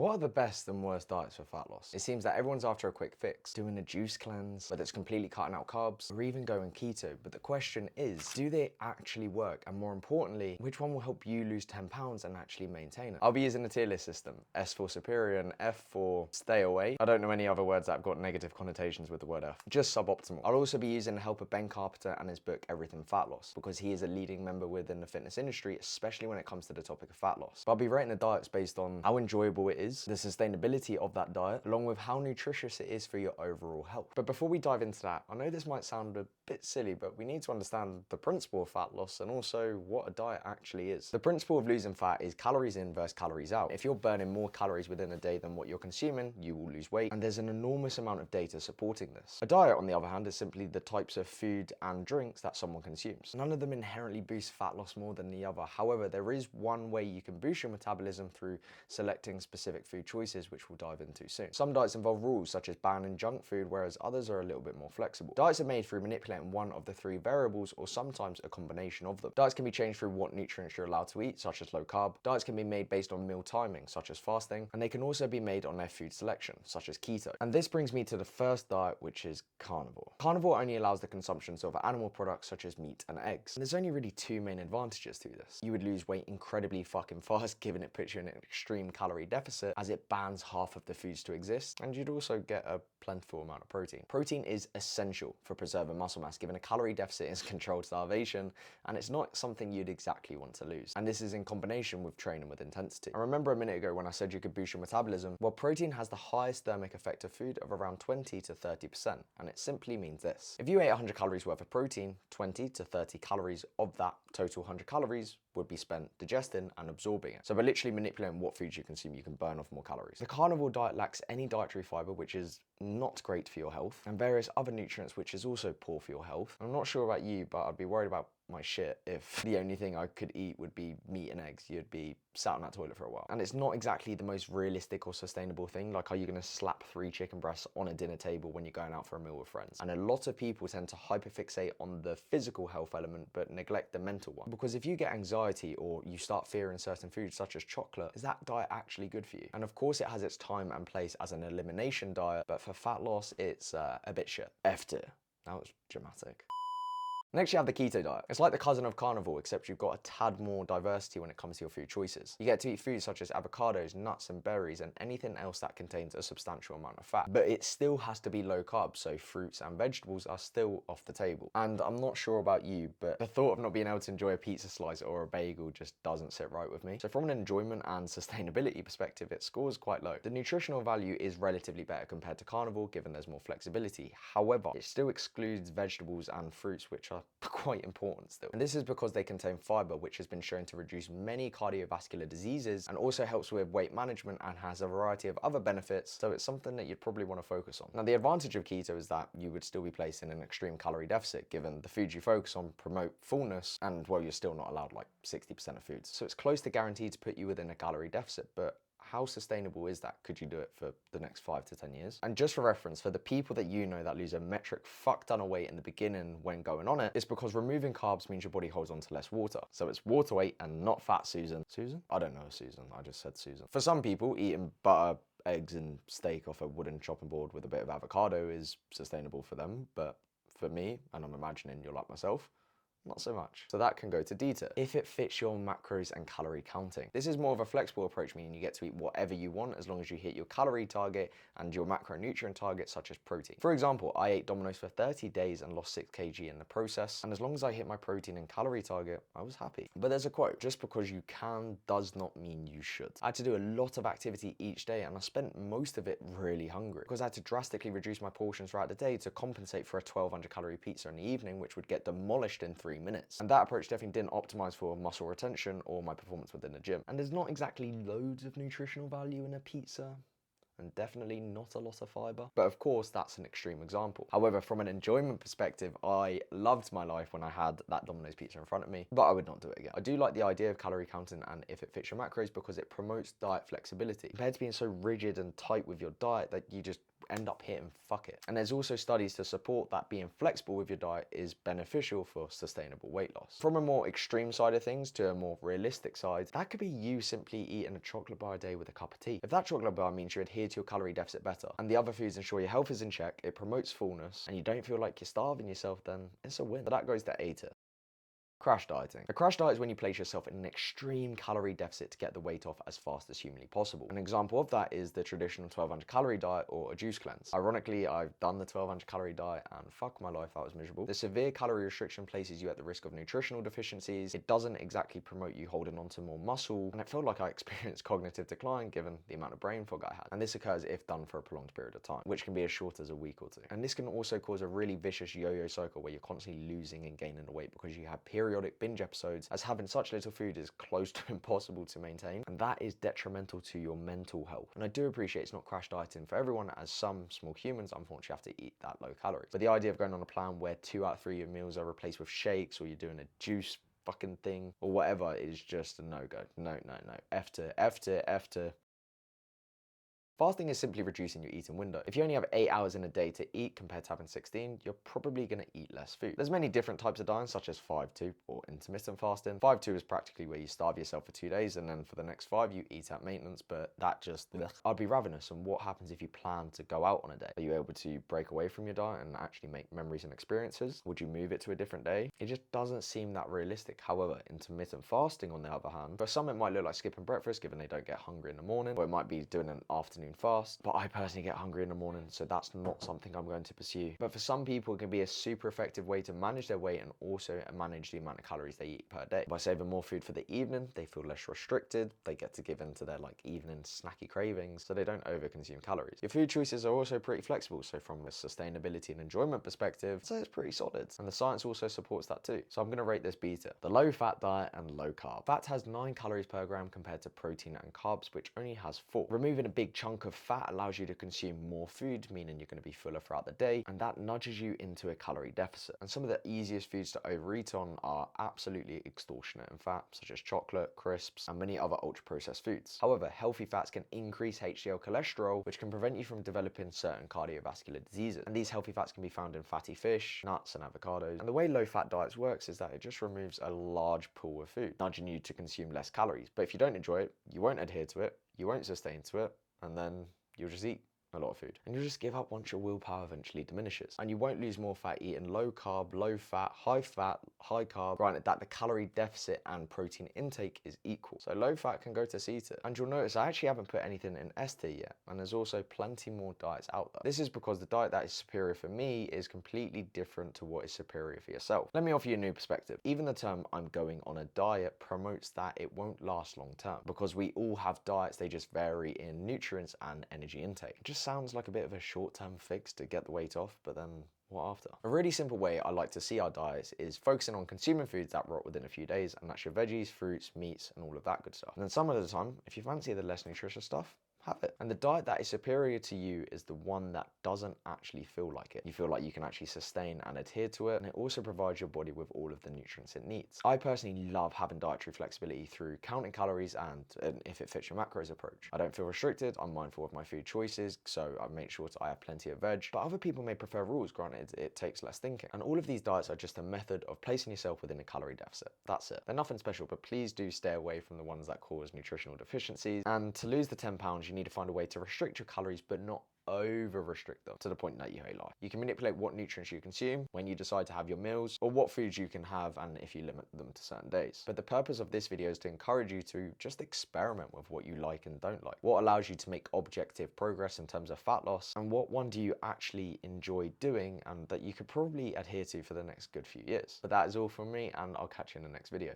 What are the best and worst diets for fat loss? It seems that everyone's after a quick fix, doing a juice cleanse, whether it's completely cutting out carbs, or even going keto. But the question is, do they actually work? And more importantly, which one will help you lose 10 pounds and actually maintain it? I'll be using a tier list system, S for superior and F for stay away. I don't know any other words that have got negative connotations with the word F, just suboptimal. I'll also be using the help of Ben Carpenter and his book, Everything Fat Loss, because he is a leading member within the fitness industry, especially when it comes to the topic of fat loss. But I'll be rating the diets based on how enjoyable it is, the sustainability of that diet, along with how nutritious it is for your overall health. But before we dive into that, I know this might sound a bit silly, but we need to understand the principle of fat loss and also what a diet actually is. The principle of losing fat is calories in versus calories out. If you're burning more calories within a day than what you're consuming, you will lose weight, and there's an enormous amount of data supporting this. A diet, on the other hand, is simply the types of food and drinks that someone consumes. None of them inherently boost fat loss more than the other. However, there is one way you can boost your metabolism through selecting specific food choices, which we'll dive into soon. Some diets involve rules such as banning junk food, whereas others are a little bit more flexible. Diets are made through manipulating one of the three variables, or sometimes a combination of them. Diets can be changed through what nutrients you're allowed to eat, such as low carb. Diets can be made based on meal timing, such as fasting, and they can also be made on their food selection, such as keto. And this brings me to the first diet, which is carnivore. Carnivore only allows the consumption of animal products such as meat and eggs. And there's only really two main advantages to this. You would lose weight incredibly fucking fast, given it puts you in an extreme calorie deficit, as it bans half of the foods to exist, and you'd also get a plentiful amount of protein. Protein is essential for preserving muscle mass, given a calorie deficit is controlled starvation, and it's not something you'd exactly want to lose. And this is in combination with training with intensity. I remember a minute ago when I said you could boost your metabolism. Well, protein has the highest thermic effect of food of around 20 to 30%, and it simply means this. If you ate 100 calories worth of protein, 20 to 30 calories of that total 100 calories would be spent digesting and absorbing it. So by literally manipulating what foods you consume, you can burn off more calories. The carnivore diet lacks any dietary fiber, which is not great for your health, and various other nutrients, which is also poor for your health. I'm not sure about you, but I'd be worried about my shit if the only thing I could eat would be meat and eggs. You'd be sat on that toilet for a while. And it's not exactly the most realistic or sustainable thing. Like, are you gonna slap 3 chicken breasts on a dinner table when you're going out for a meal with friends? And a lot of people tend to hyperfixate on the physical health element, but neglect the mental one. Because if you get anxiety or you start fearing certain foods such as chocolate, is that diet actually good for you? And of course it has its time and place as an elimination diet, but for fat loss, it's a bit shit. F tier. That was dramatic. Next, you have the keto diet. It's like the cousin of carnivore, except you've got a tad more diversity when it comes to your food choices. You get to eat foods such as avocados, nuts and berries, and anything else that contains a substantial amount of fat. But it still has to be low carb, so fruits and vegetables are still off the table. And I'm not sure about you, but the thought of not being able to enjoy a pizza slice or a bagel just doesn't sit right with me. So from an enjoyment and sustainability perspective, it scores quite low. The nutritional value is relatively better compared to carnivore, given there's more flexibility. However, it still excludes vegetables and fruits, which are quite important still. And this is because they contain fiber, which has been shown to reduce many cardiovascular diseases and also helps with weight management and has a variety of other benefits. So it's something that you'd probably want to focus on. Now, the advantage of keto is that you would still be placed in an extreme calorie deficit, given the foods you focus on promote fullness, and well, you're still not allowed like 60% of foods. So it's close to guaranteed to put you within a calorie deficit, but how sustainable is that? Could you do it for the next 5 to 10 years? And just for reference, for the people that you know that lose a metric fuck ton of weight in the beginning when going on it, it's because removing carbs means your body holds on to less water. So it's water weight and not fat, Susan. Susan? I don't know Susan, I just said Susan. For some people, eating butter, eggs and steak off a wooden chopping board with a bit of avocado is sustainable for them, but for me, and I'm imagining you're like myself, not so much. So that can go to D tier, if it fits your macros and calorie counting. This is more of a flexible approach, meaning you get to eat whatever you want as long as you hit your calorie target and your macronutrient target, such as protein. For example, I ate Domino's for 30 days and lost 6 kg in the process, and as long as I hit my protein and calorie target, I was happy. But there's a quote, just because you can does not mean you should. I had to do a lot of activity each day, and I spent most of it really hungry because I had to drastically reduce my portions throughout the day to compensate for a 1200 calorie pizza in the evening, which would get demolished in 3 minutes. And that approach definitely didn't optimize for muscle retention or my performance within the gym. And there's not exactly loads of nutritional value in a pizza, and definitely not a lot of fiber. But of course, that's an extreme example. However, from an enjoyment perspective, I loved my life when I had that Domino's pizza in front of me, but I would not do it again. I do like the idea of calorie counting and if it fits your macros, because it promotes diet flexibility compared to being so rigid and tight with your diet that you just end up hitting fuck it. And there's also studies to support that being flexible with your diet is beneficial for sustainable weight loss. From a more extreme side of things to a more realistic side, that could be you simply eating a chocolate bar a day with a cup of tea. If that chocolate bar means you adhere to your calorie deficit better, and the other foods ensure your health is in check, it promotes fullness, and you don't feel like you're starving yourself, then it's a win. So that goes to A tier. Crash dieting. A crash diet is when you place yourself in an extreme calorie deficit to get the weight off as fast as humanly possible. An example of that is the traditional 1200 calorie diet or a juice cleanse. Ironically, I've done the 1200 calorie diet and fuck my life, that was miserable. The severe calorie restriction places you at the risk of nutritional deficiencies. It doesn't exactly promote you holding on to more muscle, and it felt like I experienced cognitive decline given the amount of brain fog I had. And this occurs if done for a prolonged period of time, which can be as short as a week or two. And this can also cause a really vicious yo-yo cycle where you're constantly losing and gaining the weight because you have periodic binge episodes, as having such little food is close to impossible to maintain, and that is detrimental to your mental health. And I do appreciate it's not crash dieting for everyone, as some small humans unfortunately have to eat that low calories. But the idea of going on a plan where 2 out of 3 of your meals are replaced with shakes, or you're doing a juice fucking thing or whatever, is just a no-go. No. F to. Fasting is simply reducing your eating window. If you only have 8 hours in a day to eat compared to having 16, you're probably going to eat less food. There's many different types of diets, such as 5-2 or intermittent fasting. 5-2 is practically where you starve yourself for 2 days and then for the next 5 you eat at maintenance, but that just, I'd be ravenous. And what happens if you plan to go out on a day? Are you able to break away from your diet and actually make memories and experiences? Would you move it to a different day? It just doesn't seem that realistic. However, intermittent fasting, on the other hand, for some it might look like skipping breakfast given they don't get hungry in the morning, or it might be doing an afternoon fast, but I personally get hungry in the morning, so that's not something I'm going to pursue. But for some people, it can be a super effective way to manage their weight and also manage the amount of calories they eat per day. By saving more food for the evening, they feel less restricted, they get to give in to their evening snacky cravings, so they don't overconsume calories. Your food choices are also pretty flexible, so from a sustainability and enjoyment perspective, so it's pretty solid. And the science also supports that too. So I'm going to rate this B tier. The low fat diet and low carb. Fat has 9 calories per gram compared to protein and carbs, which only has 4. Removing a big chunk of fat allows you to consume more food, meaning you're going to be fuller throughout the day, and that nudges you into a calorie deficit. And some of the easiest foods to overeat on are absolutely extortionate in fat, such as chocolate, crisps, and many other ultra-processed foods. However, healthy fats can increase HDL cholesterol, which can prevent you from developing certain cardiovascular diseases. And these healthy fats can be found in fatty fish, nuts, and avocados. And the way low-fat diets works is that it just removes a large pool of food, nudging you to consume less calories. But if you don't enjoy it, you won't adhere to it, you won't sustain to it, and then you'll just eat a lot of food. And you'll just give up once your willpower eventually diminishes. And you won't lose more fat eating low carb, low fat, high carb, granted that the calorie deficit and protein intake is equal. So low fat can go to C tier. And you'll notice I actually haven't put anything in S tier yet. And there's also plenty more diets out there. This is because the diet that is superior for me is completely different to what is superior for yourself. Let me offer you a new perspective. Even the term "I'm going on a diet" promotes that it won't last long term, because we all have diets, they just vary in nutrients and energy intake. It just sounds like a bit of a short-term fix to get the weight off, but then what after? A really simple way I like to see our diets is focusing on consuming foods that rot within a few days, and that's your veggies, fruits, meats, and all of that good stuff. And then some of the time, if you fancy the less nutritious stuff, have it. And the diet that is superior to you is the one that doesn't actually feel like it. You feel like you can actually sustain and adhere to it, and it also provides your body with all of the nutrients it needs. I personally love having dietary flexibility through counting calories and if it fits your macros approach. I don't feel restricted, I'm mindful of my food choices, so I make sure I have plenty of veg. But other people may prefer rules, granted it takes less thinking. And all of these diets are just a method of placing yourself within a calorie deficit. That's it. They're nothing special, but please do stay away from the ones that cause nutritional deficiencies. And to lose the 10 pounds, you need to find a way to restrict your calories, but not over restrict them to the point that you hate life. You can manipulate what nutrients you consume, when you decide to have your meals, or what foods you can have, and if you limit them to certain days. But the purpose of this video is to encourage you to just experiment with what you like and don't like. What allows you to make objective progress in terms of fat loss, and what one do you actually enjoy doing and that you could probably adhere to for the next good few years. But that is all from me, and I'll catch you in the next video.